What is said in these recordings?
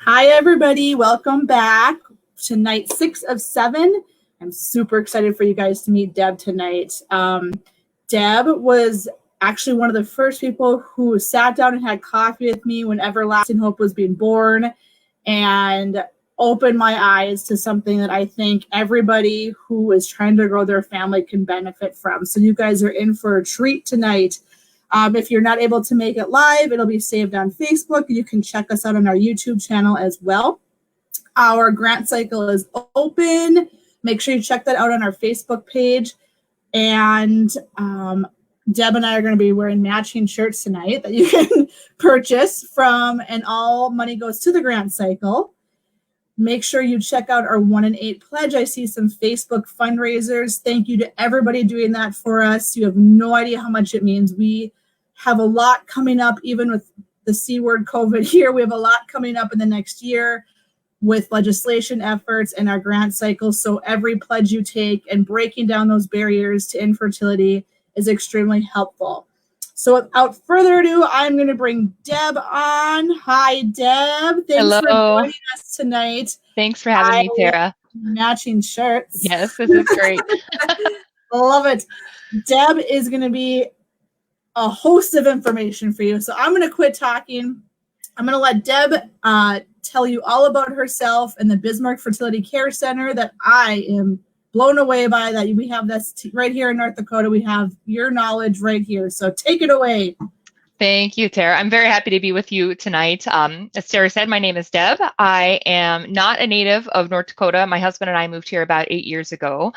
Hi, everybody. Welcome back to night 6 of 7. I'm super excited for you guys to meet Deb tonight. Deb was actually one of the first people who sat down and had coffee with me when Everlasting Hope was being born and opened my eyes to something that I think everybody who is trying to grow their family can benefit from. So you guys are in for a treat tonight. If you're not able to make it live, it'll be saved on Facebook. You can check us out on our YouTube channel as well. Our grant cycle is open. Make sure you check that out on our Facebook page. And Deb and I are going to be wearing matching shirts tonight that you can purchase from, and all money goes to the grant cycle. Make sure you check out our 1 in 8 pledge. I see some Facebook fundraisers. Thank you to everybody doing that for us. You have no idea how much it means. We have a lot coming up, even with the C word COVID here. We have a lot coming up in the next year with legislation efforts and our grant cycle. So every pledge you take and breaking down those barriers to infertility is extremely helpful. So without further ado, I'm going to bring Deb on. Hi, Deb. Thanks for joining us tonight. Thanks for having me, Tara. Matching shirts. Yes, this is great. Love it. Deb is going to be a host of information for you. So I'm going to quit talking. I'm going to let Deb tell you all about herself and the Bismarck Fertility Care Center that I am blown away by, that we have this right here in North Dakota. We have your knowledge right here. So take it away. Thank you, Tara. I'm very happy to be with you tonight. As Tara said, my name is Deb. I am not a native of North Dakota. My husband and I moved here about 8 years ago.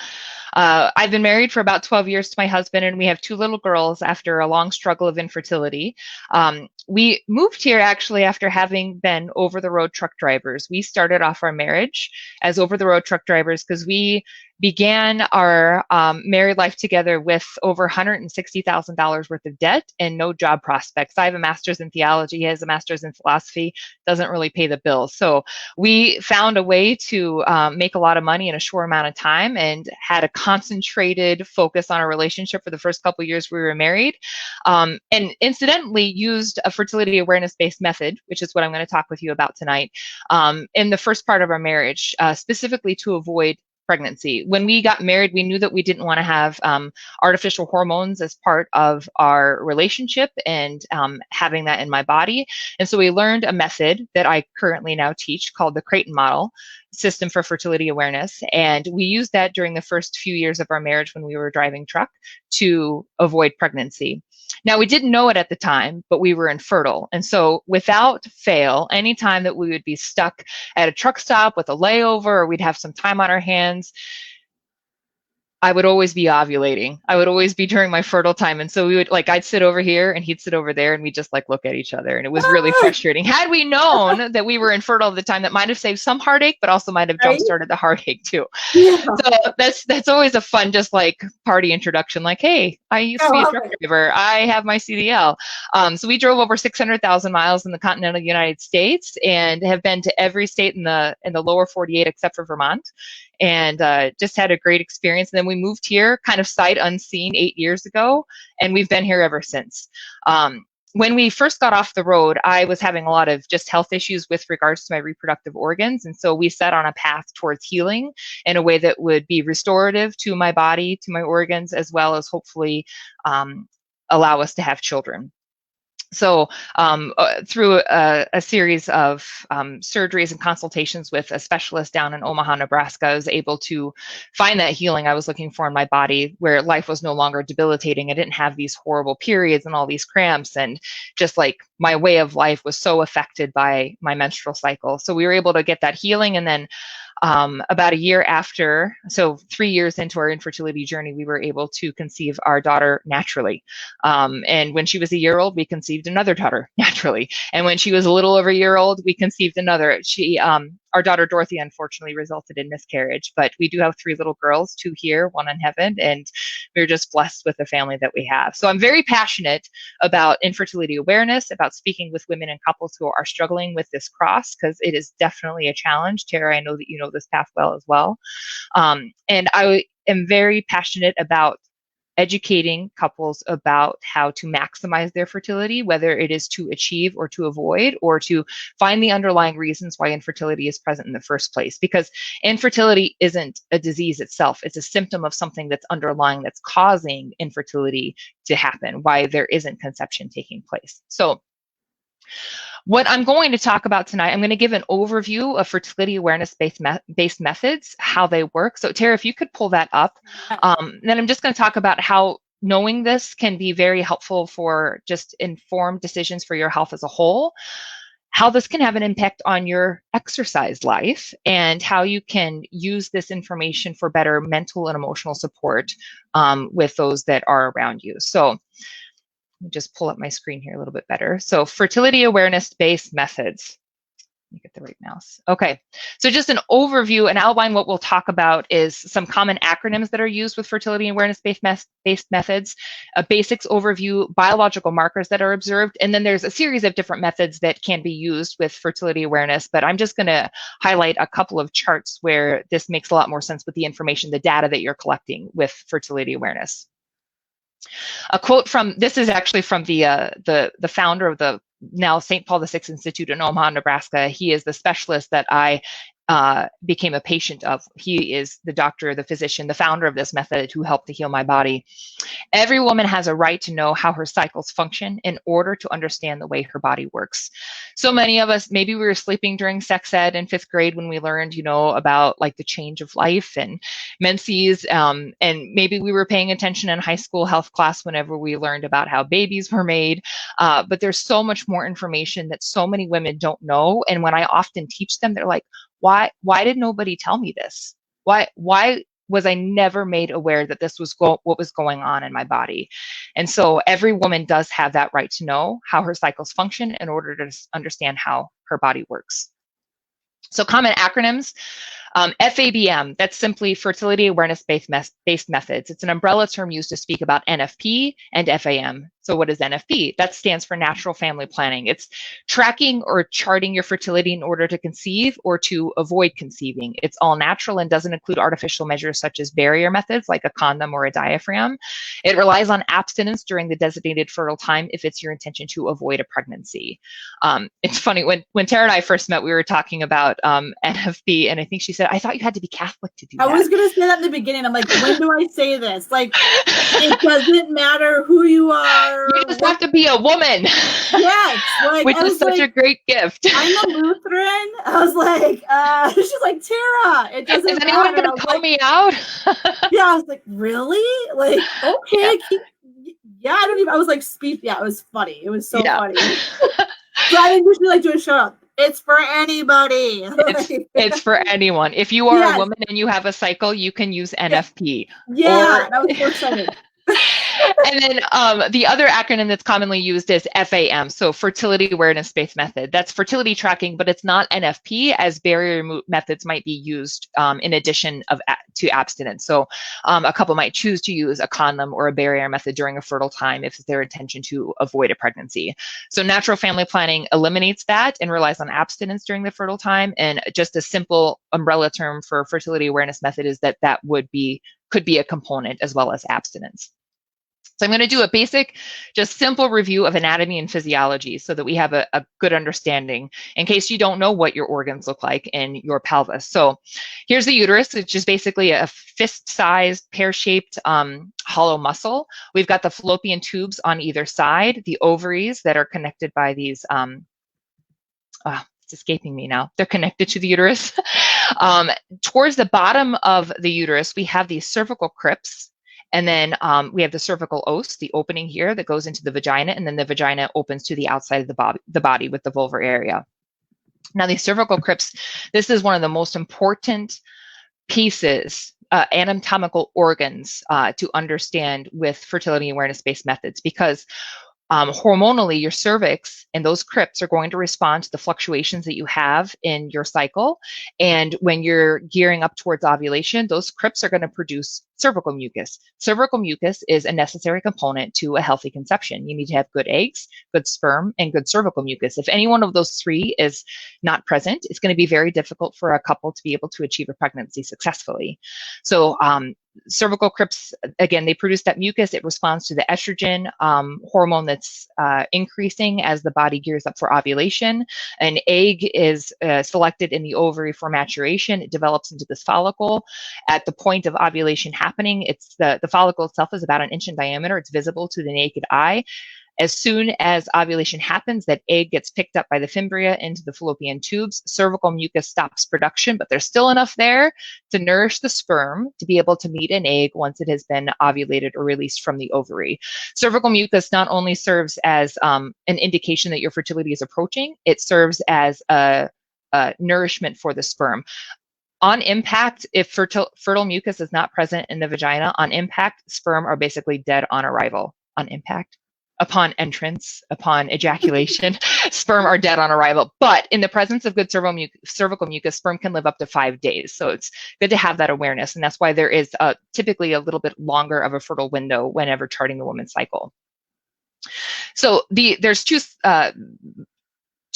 I've been married for about 12 years to my husband, and we have 2 little girls after a long struggle of infertility. We moved here actually after having been over-the-road truck drivers. We started off our marriage as over-the-road truck drivers because we began our married life together with over $160,000 worth of debt and no job prospects. I have a master's in theology. He has a master's in philosophy. Doesn't really pay the bills. So we found a way to make a lot of money in a short amount of time and had a concentrated focus on our relationship for the first couple of years we were married. And incidentally used a fertility awareness-based method, which is what I'm going to talk with you about tonight, in the first part of our marriage, specifically to avoid pregnancy. When we got married, we knew that we didn't want to have artificial hormones as part of our relationship and having that in my body. And so we learned a method that I currently now teach called the Creighton model, system for fertility awareness. And we used that during the first few years of our marriage when we were driving truck to avoid pregnancy. Now, we didn't know it at the time, but we were infertile. And so without fail, anytime that we would be stuck at a truck stop with a layover or we'd have some time on our hands, I would always be ovulating. I would always be during my fertile time. And so we would I'd sit over here and he'd sit over there and we'd just look at each other. And it was really frustrating. Had we known that we were infertile at the time, that might have saved some heartache, but also might have jump-started the heartache too. Yeah. So that's always a fun, just party introduction. Hey, I used to be a truck driver. I have my CDL. So we drove over 600,000 miles in the continental United States and have been to every state in the lower 48 except for Vermont. And just had a great experience. And then we moved here kind of sight unseen 8 years ago, and we've been here ever since. When we first got off the road, I was having a lot of just health issues with regards to my reproductive organs. And so we set on a path towards healing in a way that would be restorative to my body, to my organs, as well as hopefully allow us to have children. So through a series of surgeries and consultations with a specialist down in Omaha, Nebraska, I was able to find that healing I was looking for in my body, where life was no longer debilitating. I didn't have these horrible periods and all these cramps, and just my way of life was so affected by my menstrual cycle. So we were able to get that healing, and then about a year after, so 3 years into our infertility journey, we were able to conceive our daughter naturally. And when she was a year old, we conceived another daughter naturally. And when she was a little over a year old, we conceived another. Our daughter Dorothy unfortunately resulted in miscarriage, but we do have 3 little girls, 2 here, 1 in heaven, and we're just blessed with the family that we have. So I'm very passionate about infertility awareness, about speaking with women and couples who are struggling with this cross, because it is definitely a challenge. Tara, I know that you know this path well as well. And I am very passionate about educating couples about how to maximize their fertility, whether it is to achieve or to avoid, or to find the underlying reasons why infertility is present in the first place. Because infertility isn't a disease itself, it's a symptom of something that's underlying, that's causing infertility to happen, why there isn't conception taking place. So what I'm going to talk about tonight, I'm going to give an overview of fertility awareness-based methods, how they work. So Tara, if you could pull that up. Then I'm just going to talk about how knowing this can be very helpful for just informed decisions for your health as a whole, how this can have an impact on your exercise life, and how you can use this information for better mental and emotional support with those that are around you. So let me just pull up my screen here a little bit better. So fertility awareness-based methods. Let me get the right mouse. Okay, so just an overview, an outline. What we'll talk about is some common acronyms that are used with fertility awareness-based methods, a basics overview, biological markers that are observed, and then there's a series of different methods that can be used with fertility awareness, but I'm just gonna highlight a couple of charts where this makes a lot more sense with the information, the data that you're collecting with fertility awareness. A quote from, this is actually from the founder of the now St. Paul VI Institute in Omaha, Nebraska. He is the specialist that I became a patient of. He is the doctor, the physician, the founder of this method who helped to heal my body. Every woman has a right to know how her cycles function in order to understand the way her body works. So many of us, maybe we were sleeping during sex ed in 5th grade when we learned, you know, about like the change of life and menses, and maybe we were paying attention in high school health class whenever we learned about how babies were made. But there's so much more information that so many women don't know. And when I often teach them, they're like, why did nobody tell me this? Why was I never made aware that this was what was going on in my body? And so every woman does have that right to know how her cycles function in order to understand how her body works. So common acronyms, FABM, that's simply fertility awareness-based methods. It's an umbrella term used to speak about NFP and FAM. So what is NFP? That stands for natural family planning. It's tracking or charting your fertility in order to conceive or to avoid conceiving. It's all natural and doesn't include artificial measures such as barrier methods like a condom or a diaphragm. It relies on abstinence during the designated fertile time if it's your intention to avoid a pregnancy. It's funny, when Tara and I first met, we were talking about NFP, and I think she said, I thought you had to be Catholic to do that. I was going to say that in the beginning. I'm like, when do I say this? Like, it doesn't matter who you are. You just have to be a woman. Yes. Like, which is such a great gift. I'm a Lutheran. I was like, she's like, Tara, it doesn't matter. Is anyone going to call me out? Yeah, I was like, really? Like, okay. Yeah, I was like, yeah, it was funny. It was so funny. So I didn't usually like doing show up. It's for anybody. It's for anyone. If you are a woman and you have a cycle, you can use NFP. Yeah, that was so exciting. And then the other acronym that's commonly used is FAM, so fertility awareness-based method. That's fertility tracking, but it's not NFP, as barrier methods might be used in addition to abstinence. So a couple might choose to use a condom or a barrier method during a fertile time if it's their intention to avoid a pregnancy. So natural family planning eliminates that and relies on abstinence during the fertile time. And just a simple umbrella term for fertility awareness method is that could be a component as well as abstinence. So I'm going to do a basic, just simple review of anatomy and physiology so that we have a good understanding in case you don't know what your organs look like in your pelvis. So here's the uterus, which is basically a fist-sized, pear-shaped hollow muscle. We've got the fallopian tubes on either side, the ovaries that are connected by these, it's escaping me now. They're connected to the uterus. Towards the bottom of the uterus, we have these cervical crypts. And then we have the cervical os, the opening here that goes into the vagina, and then the vagina opens to the outside of the body with the vulvar area. Now, these cervical crypts, this is one of the most important pieces, anatomical organs to understand with fertility awareness-based methods, because hormonally, your cervix and those crypts are going to respond to the fluctuations that you have in your cycle. And when you're gearing up towards ovulation, those crypts are going to produce cervical mucus. Cervical mucus is a necessary component to a healthy conception. You need to have good eggs, good sperm, and good cervical mucus. If any one of those three is not present, it's going to be very difficult for a couple to be able to achieve a pregnancy successfully. So cervical crypts, again, they produce that mucus. It responds to the estrogen hormone that's increasing as the body gears up for ovulation. An egg is selected in the ovary for maturation. It develops into this follicle. At the point of ovulation happening, it's the follicle itself is about 1 inch in diameter. It's visible to the naked eye. As soon as ovulation happens, that egg gets picked up by the fimbria into the fallopian tubes. Cervical mucus stops production, but there's still enough there to nourish the sperm to be able to meet an egg once it has been ovulated or released from the ovary. Cervical mucus not only serves as an indication that your fertility is approaching, it serves as a nourishment for the sperm. On impact, if fertile mucus is not present in the vagina, on impact, sperm are basically dead on arrival. On impact. Upon entrance, upon ejaculation, sperm are dead on arrival. But in the presence of good cervical mucus, sperm can live up to 5 days. So it's good to have that awareness. And that's why there is typically a little bit longer of a fertile window whenever charting the woman's cycle. So there's two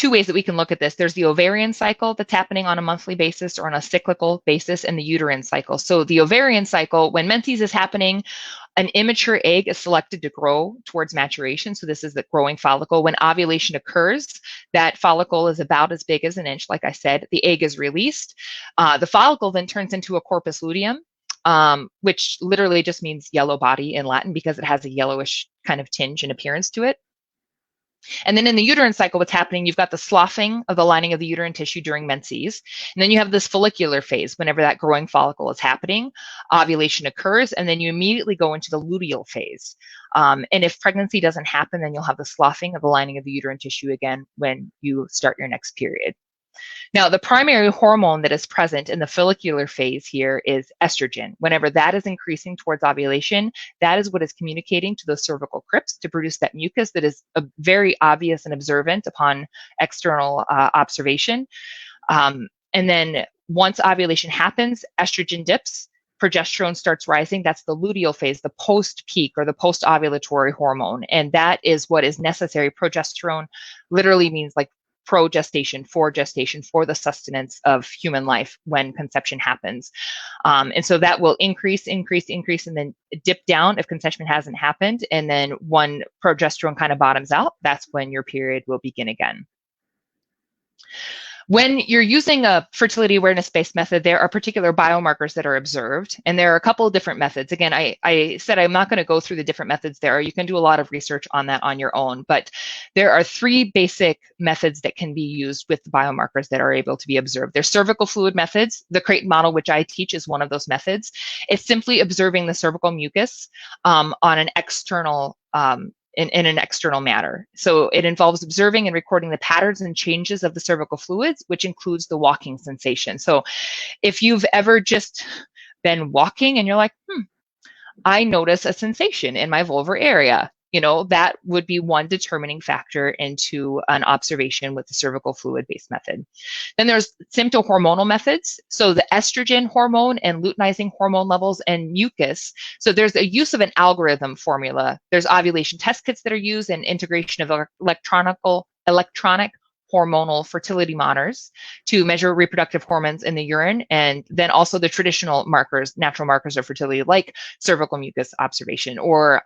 ways that we can look at this. There's the ovarian cycle that's happening on a monthly basis or on a cyclical basis, and the uterine cycle. So the ovarian cycle, when menses is happening, an immature egg is selected to grow towards maturation. So this is the growing follicle. When ovulation occurs, that follicle is about as big as 1 inch, like I said. The egg is released. The follicle then turns into a corpus luteum, which literally just means yellow body in Latin because it has a yellowish kind of tinge and appearance to it. And then in the uterine cycle, what's happening, you've got the sloughing of the lining of the uterine tissue during menses. And then you have this follicular phase whenever that growing follicle is happening. Ovulation occurs, and then you immediately go into the luteal phase. And if pregnancy doesn't happen, then you'll have the sloughing of the lining of the uterine tissue again when you start your next period. Now, the primary hormone that is present in the follicular phase here is estrogen. Whenever that is increasing towards ovulation, that is what is communicating to those cervical crypts to produce that mucus that is very obvious and observant upon external observation. And then once ovulation happens, estrogen dips, progesterone starts rising. That's the luteal phase, the post-peak or the post-ovulatory hormone. And that is what is necessary. Progesterone literally means like pro-gestation, for the sustenance of human life when conception happens. And so that will increase, and then dip down if conception hasn't happened. And then when progesterone kind of bottoms out, that's when your period will begin again. When you're using a fertility awareness-based method, there are particular biomarkers that are observed, and there are a couple of different methods. Again, I said I'm not going to go through the different methods there. You can do a lot of research on that on your own, but there are 3 basic methods that can be used with the biomarkers that are able to be observed. There's cervical fluid methods. The Creighton model, which I teach, is one of those methods. It's simply observing the cervical mucus on an external in an external manner. So it involves observing and recording the patterns and changes of the cervical fluids, which includes the walking sensation. So if you've ever just been walking and you're like, I notice a sensation in my vulvar area, that would be one determining factor into an observation with the cervical fluid-based method. Then there's symptohormonal methods. So the estrogen hormone and luteinizing hormone levels and mucus. So there's a use of an algorithm formula. There's ovulation test kits that are used and integration of electronic hormonal fertility monitors to measure reproductive hormones in the urine, and then also the traditional markers, natural markers of fertility, like cervical mucus observation or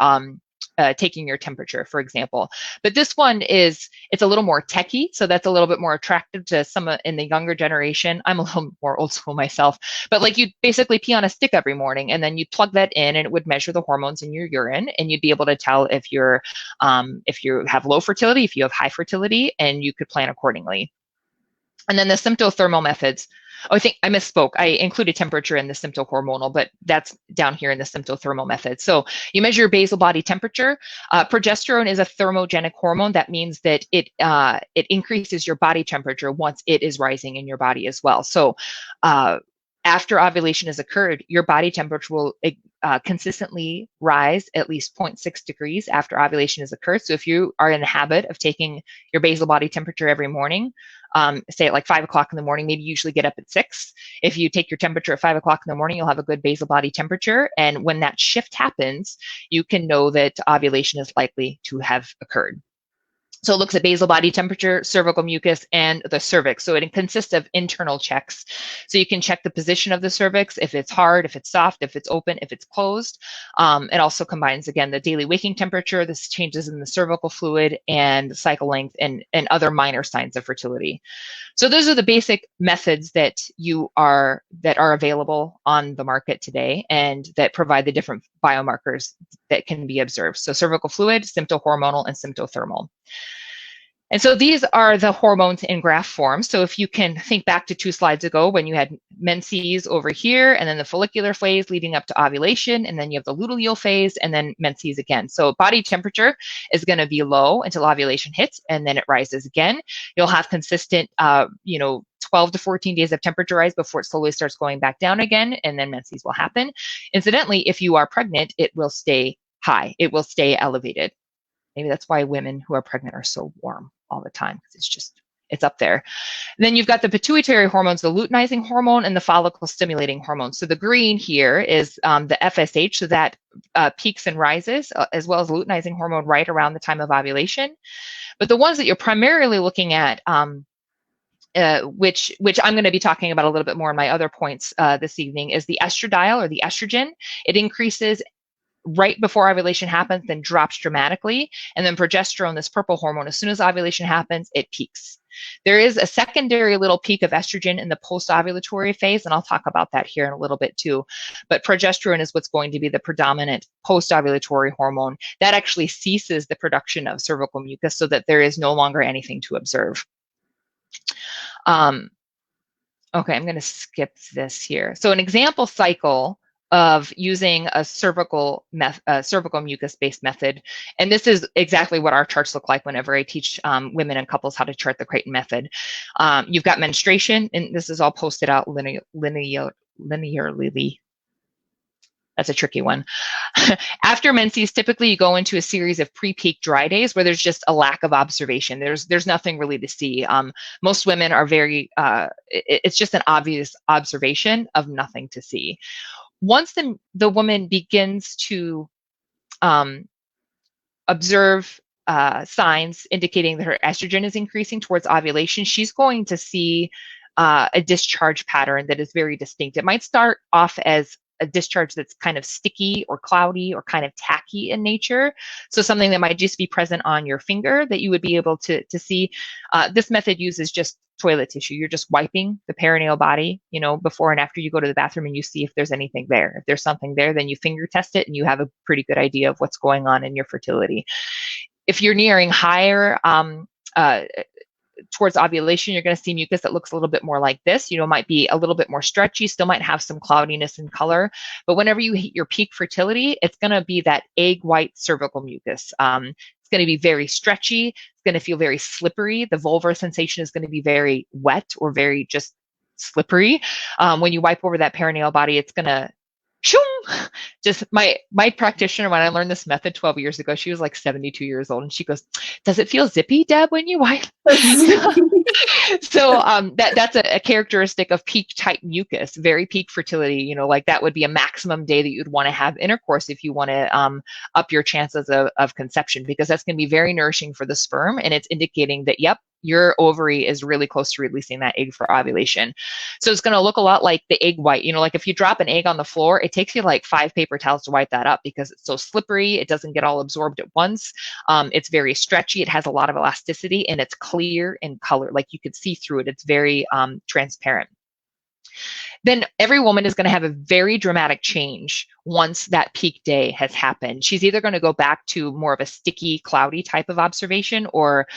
taking your temperature, for example. But this one it's a little more techy, so that's a little bit more attractive to some in the younger generation. I'm a little more old school myself, but like you'd basically pee on a stick every morning, and then you'd plug that in, and it would measure the hormones in your urine, and you'd be able to tell if you have low fertility, if you have high fertility, and you could plan accordingly. And then the symptothermal methods. Oh, I think I misspoke. I included temperature in the symptohormonal, but that's down here in the symptothermal method. So you measure your basal body temperature. Progesterone is a thermogenic hormone. That means that it increases your body temperature once it is rising in your body as well. So after ovulation has occurred, your body temperature will consistently rise at least 0.6 degrees after ovulation has occurred. So if you are in the habit of taking your basal body temperature every morning, say at like 5 o'clock in the morning, maybe you usually get up at 6. If you take your temperature at 5 o'clock in the morning, you'll have a good basal body temperature. And when that shift happens, you can know that ovulation is likely to have occurred. So it looks at basal body temperature, cervical mucus, and the cervix. So it consists of internal checks. So you can check the position of the cervix, if it's hard, if it's soft, if it's open, if it's closed. It also combines, again, the daily waking temperature, the changes in the cervical fluid, and cycle length, and other minor signs of fertility. So those are the basic methods that are available on the market today, and that provide the different biomarkers that can be observed. So cervical fluid, symptohormonal, and symptothermal. And so these are the hormones in graph form. So if you can think back to 2 slides ago when you had menses over here, and then the follicular phase leading up to ovulation, and then you have the luteal phase, and then menses again. So body temperature is going to be low until ovulation hits, and then it rises again. You'll have consistent, 12 to 14 days of temperature rise before it slowly starts going back down again, and then menses will happen. Incidentally, if you are pregnant, it will stay high. It will stay elevated. Maybe that's why women who are pregnant are so warm all the time, because it's up there. And then you've got the pituitary hormones, the luteinizing hormone, and the follicle stimulating hormone. So the green here is the FSH, so that peaks and rises, as well as luteinizing hormone right around the time of ovulation. But the ones that you're primarily looking at, which I'm going to be talking about a little bit more in my other points this evening, is the estradiol, or the estrogen. It increases right before ovulation happens, then drops dramatically. And then progesterone, this purple hormone, as soon as ovulation happens, it peaks. There is a secondary little peak of estrogen in the post-ovulatory phase, and I'll talk about that here in a little bit too. But progesterone is what's going to be the predominant post-ovulatory hormone. That actually ceases the production of cervical mucus so that there is no longer anything to observe. Okay, I'm going to skip this here. So an example cycle of using a cervical mucus-based method. And this is exactly what our charts look like whenever I teach women and couples how to chart the Creighton method. You've got menstruation, and this is all posted out linearly. That's a tricky one. After menses, typically you go into a series of pre-peak dry days where there's just a lack of observation. There's nothing really to see. Most women are it's just an obvious observation of nothing to see. Once the woman begins to observe signs indicating that her estrogen is increasing towards ovulation, she's going to see a discharge pattern that is very distinct. It might start off as a discharge that's kind of sticky or cloudy or kind of tacky in nature. So something that might just be present on your finger that you would be able to see. This method uses just toilet tissue. You're just wiping the perineal body, before and after you go to the bathroom, and you see if there's anything there. If there's something there, then you finger test it and you have a pretty good idea of what's going on in your fertility. If you're nearing higher towards ovulation, you're going to see mucus that looks a little bit more like this. Might be a little bit more stretchy, still might have some cloudiness in color. But whenever you hit your peak fertility, it's going to be that egg white cervical mucus. It's going to be very stretchy. It's going to feel very slippery. The vulvar sensation is going to be very wet or very just slippery. When you wipe over that perineal body, it's going to just my practitioner, when I learned this method 12 years ago, she was like 72 years old, and she goes, "Does it feel zippy, Deb, when you wipe?" So that's a characteristic of peak type mucus, very peak fertility. Like that would be a maximum day that you'd want to have intercourse if you want to up your chances of conception, because that's going to be very nourishing for the sperm, and it's indicating that, yep, your ovary is really close to releasing that egg for ovulation. So it's going to look a lot like the egg white. Like if you drop an egg on the floor, it takes you like 5 paper towels to wipe that up because it's so slippery. It doesn't get all absorbed at once. It's very stretchy. It has a lot of elasticity, and it's clear in color. Like you could see through it. It's very transparent. Then every woman is going to have a very dramatic change once that peak day has happened. She's either going to go back to more of a sticky, cloudy type of observation, or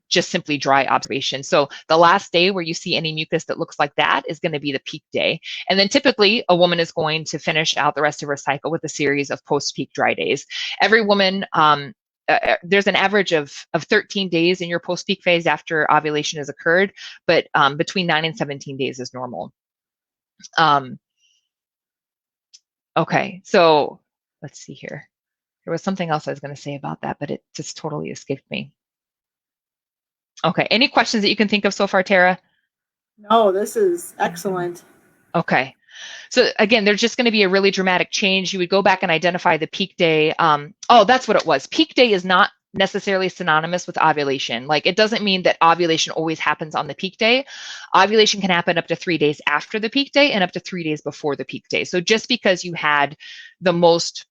just simply dry observation. So the last day where you see any mucus that looks like that is going to be the peak day. And then typically a woman is going to finish out the rest of her cycle with a series of post-peak dry days. Every woman, there's an average of 13 days in your post-peak phase after ovulation has occurred, but between 9 and 17 days is normal. Um, okay, so let's see here. There was something else I was going to say about that, but it just totally escaped me. Okay, any questions that you can think of so far, Tara? No, this is excellent. Okay. So again, there's just going to be a really dramatic change. You would go back and identify the peak day. Oh, that's what it was. Peak day is not necessarily synonymous with ovulation. Like, it doesn't mean that ovulation always happens on the peak day. Ovulation can happen up to 3 days after the peak day and up to 3 days before the peak day. So just because you had the most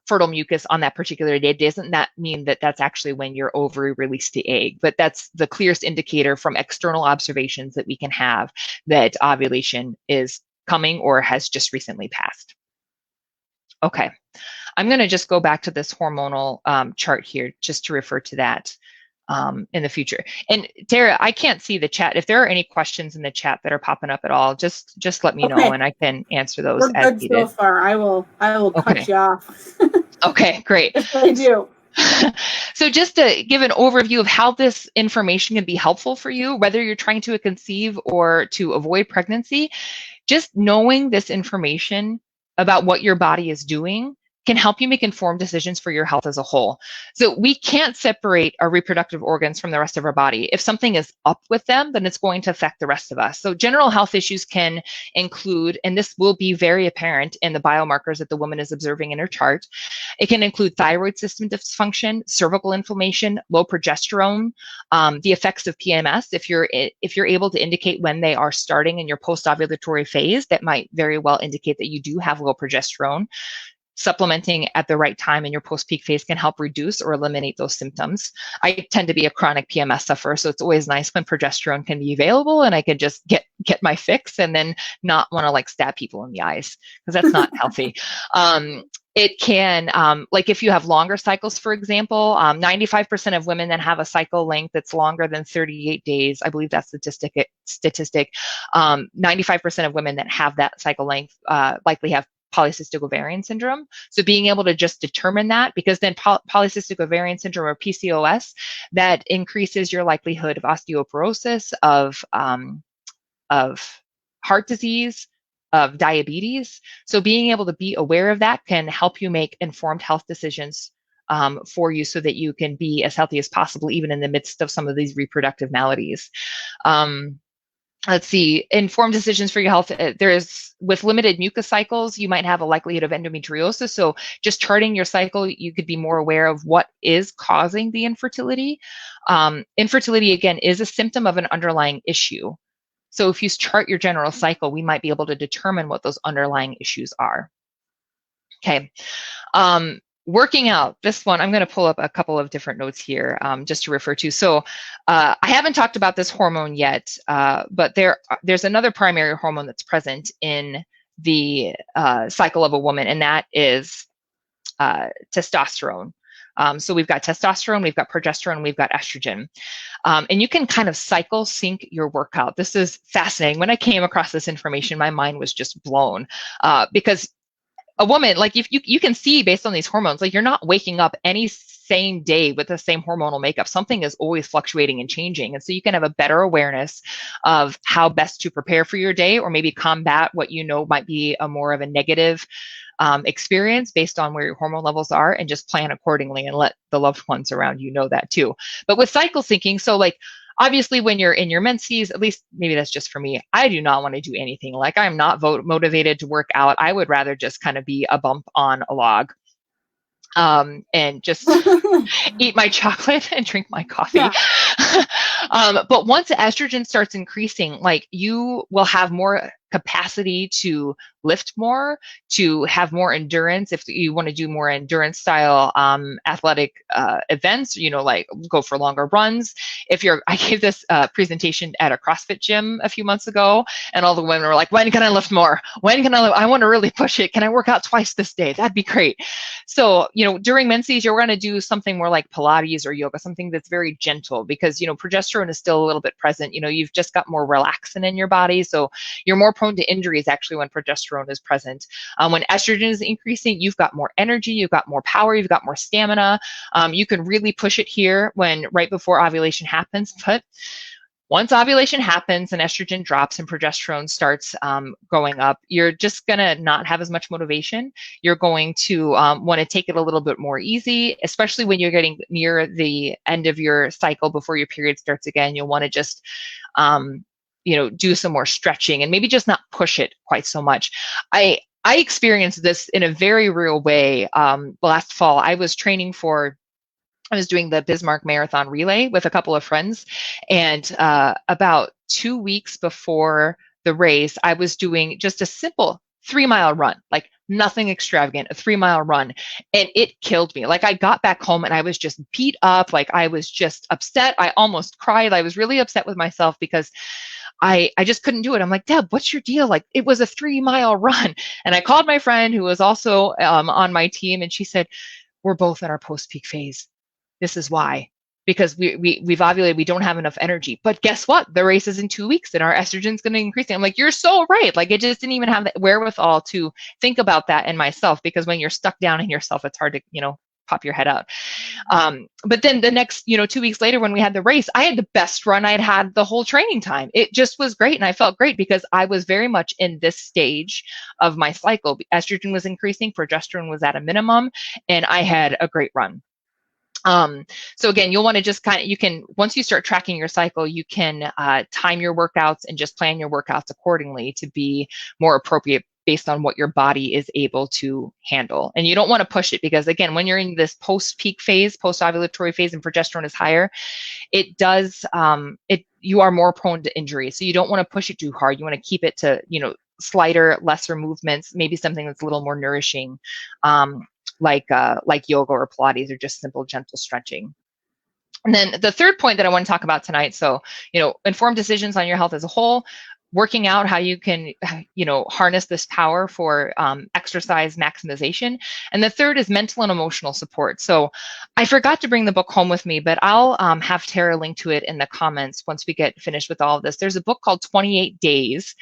fertile mucus on that particular day doesn't that mean that that's actually when your ovary released the egg, but that's the clearest indicator from external observations that we can have that ovulation is coming or has just recently passed. Okay, I'm going to just go back to this hormonal chart here just to refer to that in the future. And Tara, I can't see the chat. If there are any questions in the chat that are popping up at all, just let me know and I can answer those. We're good so far. I will cut you off. Okay, great. If I do. So just to give an overview of how this information can be helpful for you, whether you're trying to conceive or to avoid pregnancy, just knowing this information about what your body is doing can help you make informed decisions for your health as a whole. So we can't separate our reproductive organs from the rest of our body. If something is up with them, then it's going to affect the rest of us. So general health issues can include, and this will be very apparent in the biomarkers that the woman is observing in her chart. It can include thyroid system dysfunction, cervical inflammation, low progesterone, the effects of PMS. If you're able to indicate when they are starting in your post-ovulatory phase, that might very well indicate that you do have low progesterone. Supplementing at the right time in your post-peak phase can help reduce or eliminate those symptoms. I tend to be a chronic PMS sufferer, so it's always nice when progesterone can be available and I can just get my fix and then not want to like stab people in the eyes, because that's not healthy. It can, like if you have longer cycles, for example, 95% of women that have a cycle length that's longer than 38 days, I believe that's statistic, 95% of women that have that cycle length likely have polycystic ovarian syndrome. So being able to just determine that, because then polycystic ovarian syndrome, or PCOS, that increases your likelihood of osteoporosis, of heart disease, of diabetes. So being able to be aware of that can help you make informed health decisions for you so that you can be as healthy as possible, even in the midst of some of these reproductive maladies. Let's see, informed decisions for your health. With limited mucus cycles, you might have a likelihood of endometriosis. So just charting your cycle, you could be more aware of what is causing the infertility. Infertility, again, is a symptom of an underlying issue. So if you chart your general cycle, we might be able to determine what those underlying issues are. Okay. Working out, this one, I'm going to pull up a couple of different notes here just to refer to. So I haven't talked about this hormone yet, but there's another primary hormone that's present in the cycle of a woman, and that is testosterone. So we've got testosterone, we've got progesterone, we've got estrogen. And you can kind of cycle sync your workout. This is fascinating. When I came across this information, my mind was just blown because a woman, like if you can see based on these hormones, like you're not waking up any same day with the same hormonal makeup. Something is always fluctuating and changing. And so you can have a better awareness of how best to prepare for your day, or maybe combat what you know might be a more of a negative experience based on where your hormone levels are, and just plan accordingly and let the loved ones around you know that too. But with cycle syncing, so like obviously when you're in your menses, at least maybe that's just for me, I do not want to do anything. Like I'm not motivated to work out. I would rather just kind of be a bump on a log and just eat my chocolate and drink my coffee. Yeah. But once estrogen starts increasing, like you will have more capacity to lift more, to have more endurance. If you want to do more endurance style athletic events, you know, like go for longer runs. I gave this presentation at a CrossFit gym a few months ago, and all the women were like, when can I lift more? When can I want to really push it. Can I work out twice this day? That'd be great. So, you know, during menses, you're going to do something more like Pilates or yoga, something that's very gentle, because, you know, progesterone is still a little bit present. You know, you've just got more relaxin in your body. So you're more prone to injuries actually when progesterone is present. When estrogen is increasing, you've got more energy, you've got more power, you've got more stamina. You can really push it here right before ovulation happens. But Once ovulation happens and estrogen drops and progesterone starts going up, you're just going to not have as much motivation. You're going to want to take it a little bit more easy, especially when you're getting near the end of your cycle before your period starts again. You'll want to just, do some more stretching and maybe just not push it quite so much. I experienced this in a very real way. Last fall, I was doing the Bismarck Marathon Relay with a couple of friends. And about 2 weeks before the race, I was doing just a simple 3-mile run, like nothing extravagant, a 3-mile run. And it killed me. Like I got back home and I was just beat up. Like I was just upset. I almost cried. I was really upset with myself because I just couldn't do it. I'm like, Deb, what's your deal? Like it was a 3-mile run. And I called my friend who was also on my team, and she said, we're both in our post-peak phase. This is why, because we've ovulated, we don't have enough energy. But guess what? The race is in 2 weeks and our estrogen's going to increase. I'm like, you're so right. Like, I just didn't even have the wherewithal to think about that in myself, because when you're stuck down in yourself, it's hard to, pop your head out. But then the next, 2 weeks later, when we had the race, I had the best run I'd had the whole training time. It just was great. And I felt great because I was very much in this stage of my cycle. Estrogen was increasing, progesterone was at a minimum, and I had a great run. So again, you'll want to just once you start tracking your cycle, you can time your workouts and just plan your workouts accordingly to be more appropriate based on what your body is able to handle. And you don't want to push it, because again, when you're in this post-peak phase, post-ovulatory phase, and progesterone is higher, you are more prone to injury. So you don't want to push it too hard. You want to keep it to, slighter, lesser movements, maybe something that's a little more nourishing. Like yoga or Pilates, or just simple, gentle stretching. And then the third point that I want to talk about tonight, so, informed decisions on your health as a whole, working out, how you can, harness this power for exercise maximization. And the third is mental and emotional support. So I forgot to bring the book home with me, but I'll have Tara link to it in the comments once we get finished with all of this. There's a book called 28 Days,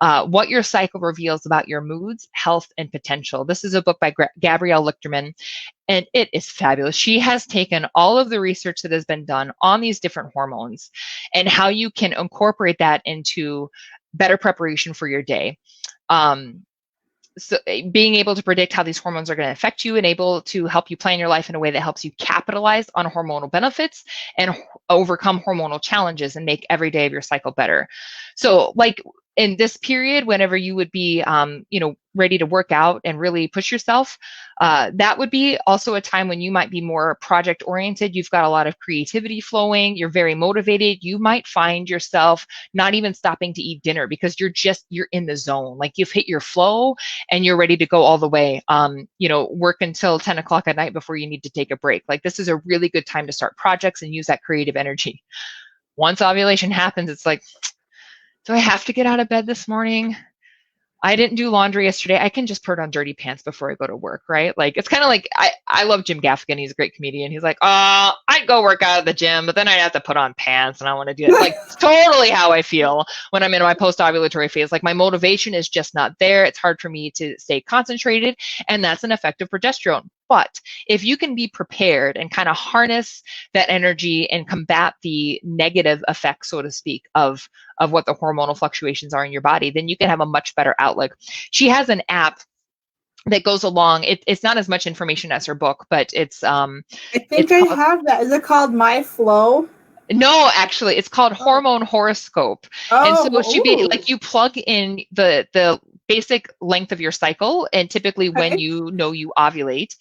What Your Cycle Reveals About Your Moods, Health, and Potential. This is a book by Gabrielle Lichterman, and it is fabulous. She has taken all of the research that has been done on these different hormones and how you can incorporate that into better preparation for your day. So being able to predict how these hormones are going to affect you and able to help you plan your life in a way that helps you capitalize on hormonal benefits and overcome hormonal challenges and make every day of your cycle better. So like in this period, whenever you would be, ready to work out and really push yourself, that would be also a time when you might be more project oriented. You've got a lot of creativity flowing. You're very motivated. You might find yourself not even stopping to eat dinner because you're in the zone. Like you've hit your flow and you're ready to go all the way. Work until 10 o'clock at night before you need to take a break. Like this is a really good time to start projects and use that creative energy. Once ovulation happens, it's like, do I have to get out of bed this morning? I didn't do laundry yesterday. I can just put on dirty pants before I go to work, right? Like, it's kind of like, I love Jim Gaffigan. He's a great comedian. He's like, I'd go work out at the gym, but then I'd have to put on pants and I want to do it. Like, totally how I feel when I'm in my post-ovulatory phase. Like, my motivation is just not there. It's hard for me to stay concentrated, and that's an effect of progesterone. But if you can be prepared and kind of harness that energy and combat the negative effects, so to speak, of what the hormonal fluctuations are in your body, then you can have a much better outlook. She has an app that goes along. It's not as much information as her book, but it's I think I have that. Is it called My Flow? No, actually, it's called Hormone Horoscope. And so it should be like you plug in the basic length of your cycle and typically when you ovulate,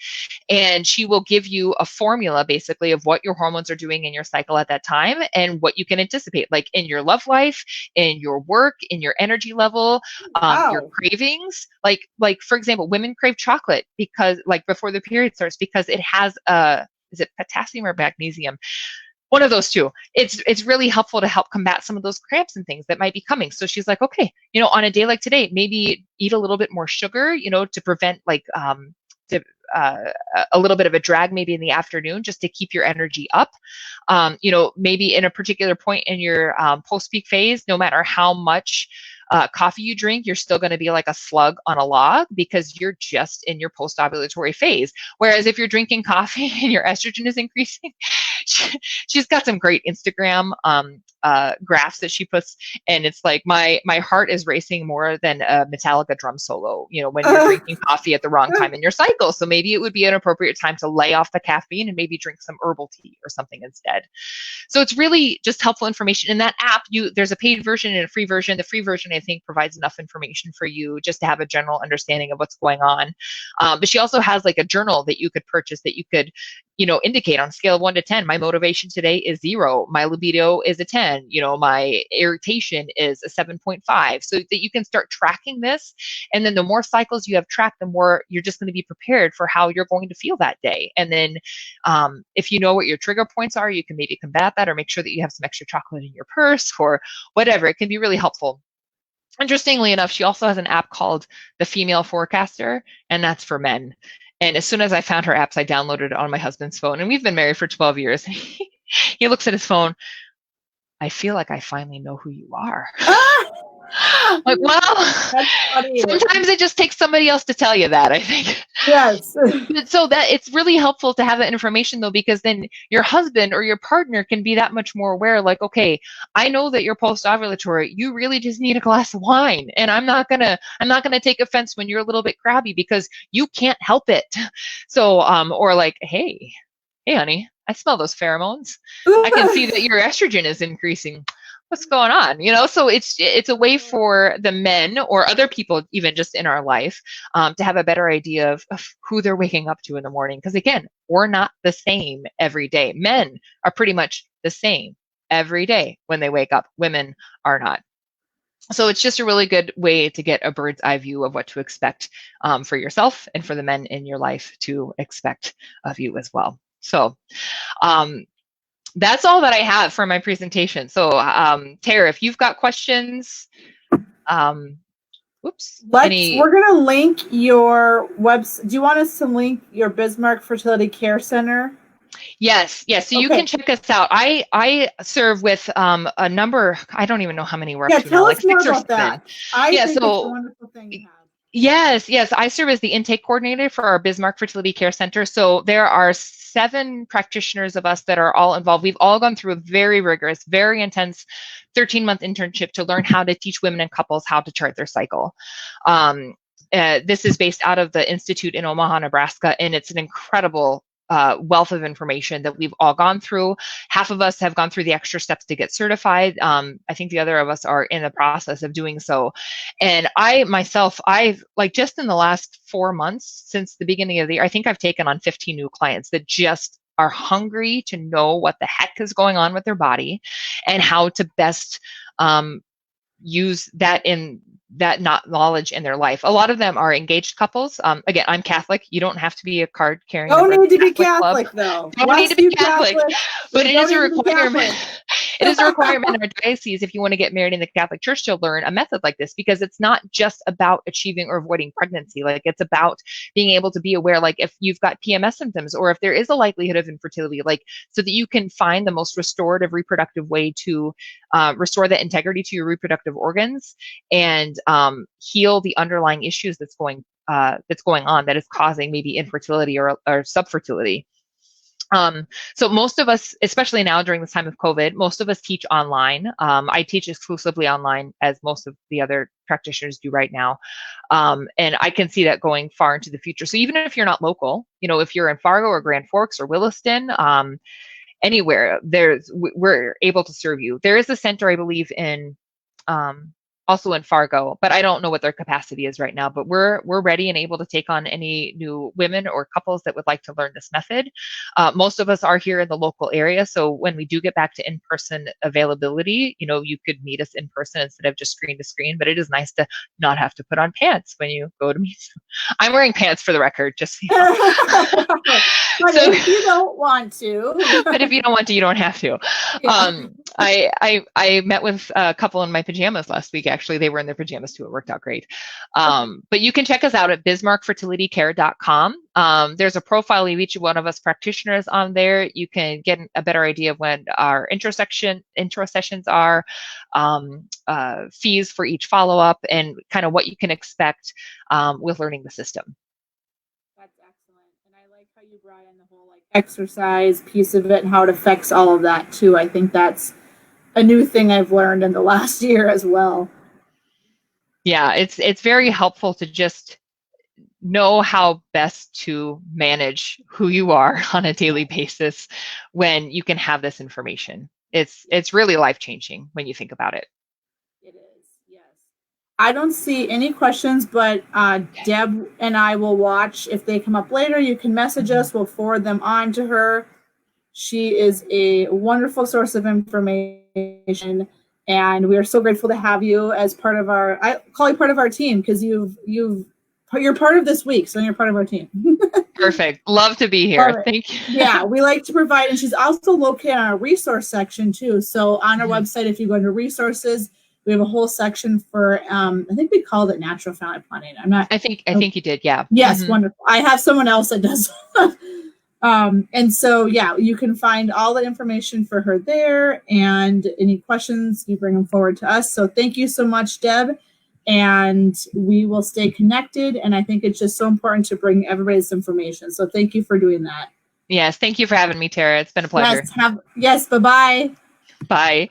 and she will give you a formula basically of what your hormones are doing in your cycle at that time and what you can anticipate, like in your love life, in your work, in your energy level, your cravings. Like for example, women crave chocolate because like before the period starts because it has is it potassium or magnesium? One of those two. It's really helpful to help combat some of those cramps and things that might be coming. So she's like, okay, on a day like today, maybe eat a little bit more sugar, to prevent like a little bit of a drag maybe in the afternoon just to keep your energy up. Maybe in a particular point in your post-peak phase, no matter how much coffee you drink, you're still going to be like a slug on a log because you're just in your post-ovulatory phase. Whereas if you're drinking coffee and your estrogen is increasing, she's got some great Instagram graphs that she puts, and it's like my heart is racing more than a Metallica drum solo, when you're drinking coffee at the wrong time in your cycle. So maybe it would be an appropriate time to lay off the caffeine and maybe drink some herbal tea or something instead. So it's really just helpful information. In that app, there's a paid version and a free version. The free version, I think, provides enough information for you just to have a general understanding of what's going on. But she also has like a journal that you could purchase that you could, indicate on a scale of 1 to 10. My motivation today is 0. My libido is a 10. My irritation is a 7.5. So that you can start tracking this. And then the more cycles you have tracked, the more you're just going to be prepared for how you're going to feel that day. And then if you know what your trigger points are, you can maybe combat that or make sure that you have some extra chocolate in your purse or whatever. It can be really helpful. Interestingly enough, she also has an app called the Female Forecaster, and that's for men. And as soon as I found her apps, I downloaded it on my husband's phone. And we've been married for 12 years. He looks at his phone. I feel like I finally know who you are. Like, well, sometimes it just takes somebody else to tell you that, I think. Yes. So that it's really helpful to have that information, though, because then your husband or your partner can be that much more aware, like, okay, I know that you're post-ovulatory. You really just need a glass of wine. And I'm not gonna take offense when you're a little bit crabby because you can't help it. So, or like, hey, honey, I smell those pheromones. I can see that your estrogen is increasing. What's going on? So it's a way for the men or other people, even just in our life, to have a better idea of who they're waking up to in the morning. Because again, we're not the same every day. Men are pretty much the same every day when they wake up. Women are not. So it's just a really good way to get a bird's eye view of what to expect for yourself and for the men in your life to expect of you as well. So that's all that I have for my presentation. So Tara, if you've got questions, we're going to link your website. Do you want us to link your Bismarck Fertility Care Center? Yes. So you can check us out. I serve with a number, I don't even know how many we're up to now, like 6 or 7. That. I think it's a wonderful thing you have. Yes. I serve as the intake coordinator for our Bismarck Fertility Care Center. So there are 7 practitioners of us that are all involved. We've all gone through a very rigorous, very intense 13-month internship to learn how to teach women and couples how to chart their cycle. This is based out of the Institute in Omaha, Nebraska, and it's an incredible wealth of information that we've all gone through. Half of us have gone through the extra steps to get certified. I think the other of us are in the process of doing so. And I've just in the last 4 months since the beginning of the year, I think I've taken on 15 new clients that just are hungry to know what the heck is going on with their body and how to best use that knowledge in their life. A lot of them are engaged couples. Again, I'm Catholic. You don't have to be a card carrying. Don't need to be Catholic, though. Don't need to be Catholic, but it is a requirement. It is a requirement in our diocese if you want to get married in the Catholic Church to learn a method like this, because it's not just about achieving or avoiding pregnancy. Like, it's about being able to be aware, like if you've got PMS symptoms or if there is a likelihood of infertility, like so that you can find the most restorative reproductive way to restore the integrity to your reproductive organs and heal the underlying issues that's going on that is causing maybe infertility or subfertility. So most of us, especially now during this time of COVID, most of us teach online. I teach exclusively online, as most of the other practitioners do right now. And I can see that going far into the future. So even if you're not local, if you're in Fargo or Grand Forks or Williston, anywhere, we're able to serve you. There is a center, I believe, in also in Fargo, but I don't know what their capacity is right now, but we're ready and able to take on any new women or couples that would like to learn this method. Most of us are here in the local area. So when we do get back to in-person availability, you could meet us in person instead of just screen to screen, but it is nice to not have to put on pants when you go to meet. I'm wearing pants for the record, just so But if you don't want to. But if you don't want to, you don't have to. Yeah. I met with a couple in my pajamas last week. Actually, they were in their pajamas too. It worked out great. But you can check us out at bismarckfertilitycare.com. There's a profile of each one of us practitioners on there. You can get a better idea of when our intro sessions are, fees for each follow-up, and kind of what you can expect with learning the system. That's excellent. And I like how you brought in the whole exercise piece of it and how it affects all of that too. I think that's a new thing I've learned in the last year as well. Yeah, it's very helpful to just know how best to manage who you are on a daily basis when you can have this information. It's really life-changing when you think about it. It is, yes. I don't see any questions, but Deb and I will watch. If they come up later, you can message us. We'll forward them on to her. She is a wonderful source of information, and we are so grateful to have you as part of our. I call you part of our team because you're part of this week, so you're part of our team. Perfect. Love to be here. Thank you. Yeah, we like to provide, and she's also located on our resource section too. So on our website, if you go into resources, we have a whole section for I think we called it natural family planning. I think you did, yeah. Yes, wonderful. I have someone else that does. And so yeah, you can find all the information for her there, and any questions, you bring them forward to us. So thank you so much, Deb. And we will stay connected. And I think it's just so important to bring everybody this information. So thank you for doing that. Yes, thank you for having me, Tara. It's been a pleasure. Yes, bye-bye. Bye.